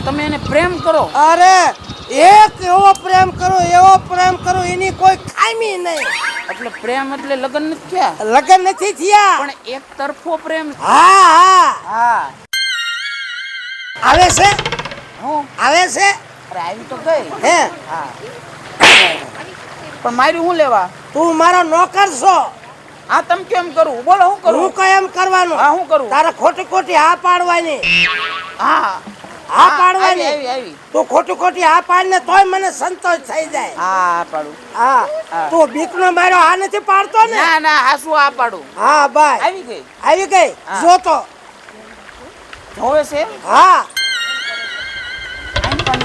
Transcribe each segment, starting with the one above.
તમે એને પ્રેમ કરો. અરે એવો પ્રેમ કરો એની કોઈ ખામી નહીં. એટલે પ્રેમ એટલે લગ્ન નથી થયા? લગ્ન નથી થયા પણ એક તરફો પ્રેમ. હા આવે છે હું આવે છે. અરે આવી તો ગઈ. હે હા પણ મારી હું લેવા? તું મારો નોકર છો. હા તમે કેમ કરું? બોલો હું કરું? હું કઈ એમ કરવાનું? હા હું કરું? તારે ખોટી હા પાડવાની. હા હા પાડવાની. આવી તું ખોટી હા પાડીને તોય મને સંતોષ થઈ જાય. હા પાડું. હા તું બીકનો માર્યો હા નથી પાડતો ને? ના હા શું હા પાડું? હા ભાઈ આવી ગઈ જો તો જોવે છે. હા આમ પણ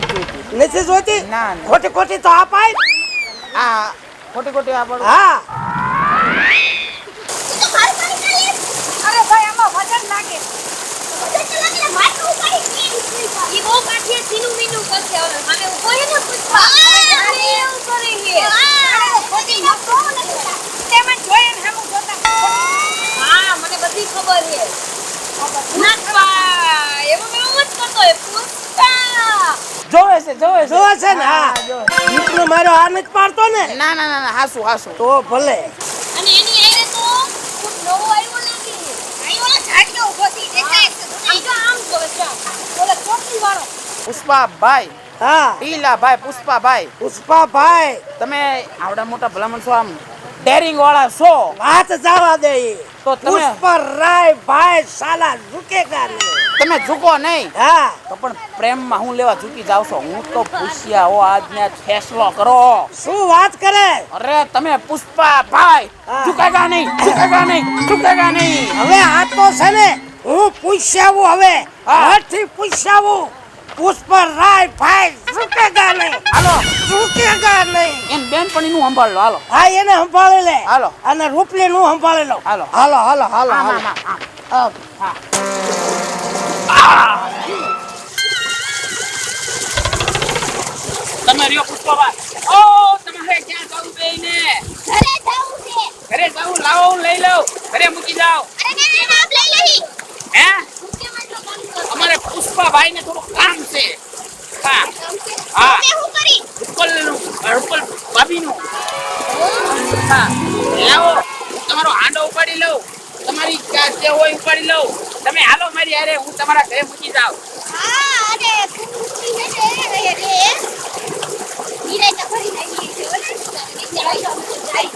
નથી જોતી. ના ખોટી તો હા પાડ. હા ખોટી હા પાડું. હા અરે ભાઈ આમાં વજન લાગે. વજન તો લાગે માટલું ઉપાડી ઈ બહુ કાઠીએ સીનું મીનું કરશે હવે મને ઉભો હે ને પુષ્પા અરે એવું કરે હે અરે ખોટી ન કહો ને તે મને જોઈ ને હમું જોતા હા મને બધી ખબર હે પુષ્પા એવું મત કરતો હે પુષ્પા જોવે છે ને. હા બીકનો માર્યો હા નથી પાડતો ને? ના હાસુ તો ભલે. અને એની આયરે તો ખૂબ નવો આવ્યો લાગે આઈ ઓલા ઝાડનો ઊભો થી દેખાય છે આમ જો ઓલા ચોકી વાળો પુષ્પાભાઈ. હા ટીલાભાઈ પુષ્પાભાઈ. પુષ્પાભાઈ તમે આવડા મોટા ભલામણ છો, આમ ડેરિંગ વાળા છો. વાત જવા દે. તો તમે પુષ્પરાય ભાઈ સાલા ઝુકેગા નહીં. તમે ઝૂકો નહીં. હા તો પણ પ્રેમમાં હું લેવા ઝૂકી જાવ છો? હું તો પૂછ્યા હો આજને ફેસલો કરો. શું વાત કરે? અરે તમે પુષ્પાભાઈ હા. ઝુકેગા નહીં. હવે આ તો છે ને હું પૂછ્યાવું. હવે હા. હઠથી પૂછ્યાવું. પુષ્પરાય ભાઈ ઝુકેગા નહીં. હાલો ઝુકેગા નહીં. એન બેનપણીનું સંભાળ લો. હાલો હા એને સંભાળી લે. હાલો. અને રૂપલી નું સંભાળી લો. હાલો. હાલો તમે રહ્યો પુષ્પાભાઈ. ઓ તમારે ક્યાં જવું બેયને? ઘરે જાવું છે ઘરે જવું. લાવો હું લઈ લઉં. ઘરે મૂકી જાઓ. અરે ના આપ લઈ લઈ હે કે માટલો કામ કરો અમારે પુષ્પાભાઈ ને થોડું કામ છે. હા હા. તે હું કરી રૂપલ ભાભીનું. હા લાવો હું તમારો હાંડો ઉપાડી લઉં. તમારી જે હોય ઉપાડી લઉં. તમે હાલો મારી હારે. હું તમારા ઘરે મૂકી જાઉં. હા અરે કુંડી હે રે નીરે તો ભરી નાખી છે ઓલે ચલાઈ જાવ જાય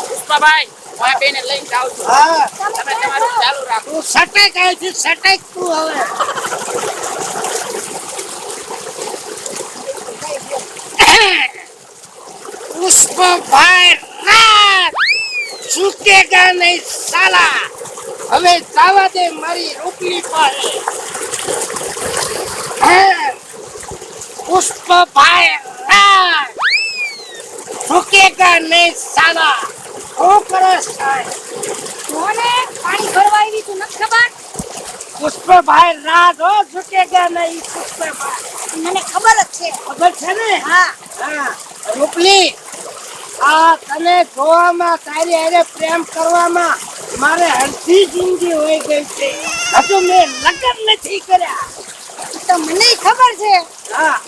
પુષ્પાભાઈ હું આ બેને લઈને જાઉં છું. હા તમે તમારું ચાલુ રાખો. તું સટેક અહીંથી સટેક તું હવે. પુષ્પભાઈ રાત ઝુકેગા નહીં સાલા. હવે જવા દે મારી રૂપલી પાસે. પુષ્પભાઈ રાત ઝુકેગા નહીં સાલા. શું કરે સાહેબ? કોને પાણી ભરવા આવી તું નથી ખબર પુષ્પભાઈ રાત હો ઝુકેગા નહીં. પુષ્પભાઈ મને ખબર જ છે ખબર છે ને? હા હા રૂપલી આ તને જોવામાં તારી હારે પ્રેમ કરવામાં મારે અડધી જિંદગી હોઈ ગઈ છે. હજુ મેં લગ્ન નથી કર્યા. તો મને ખબર છે હા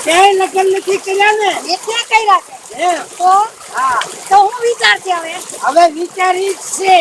ક્યાંય લગ્ન નથી કર્યા ને? મેં ક્યાં કર્યા છે એમ? તો હા તો હું વિચાર છે હવે હવે વિચારી જ છે.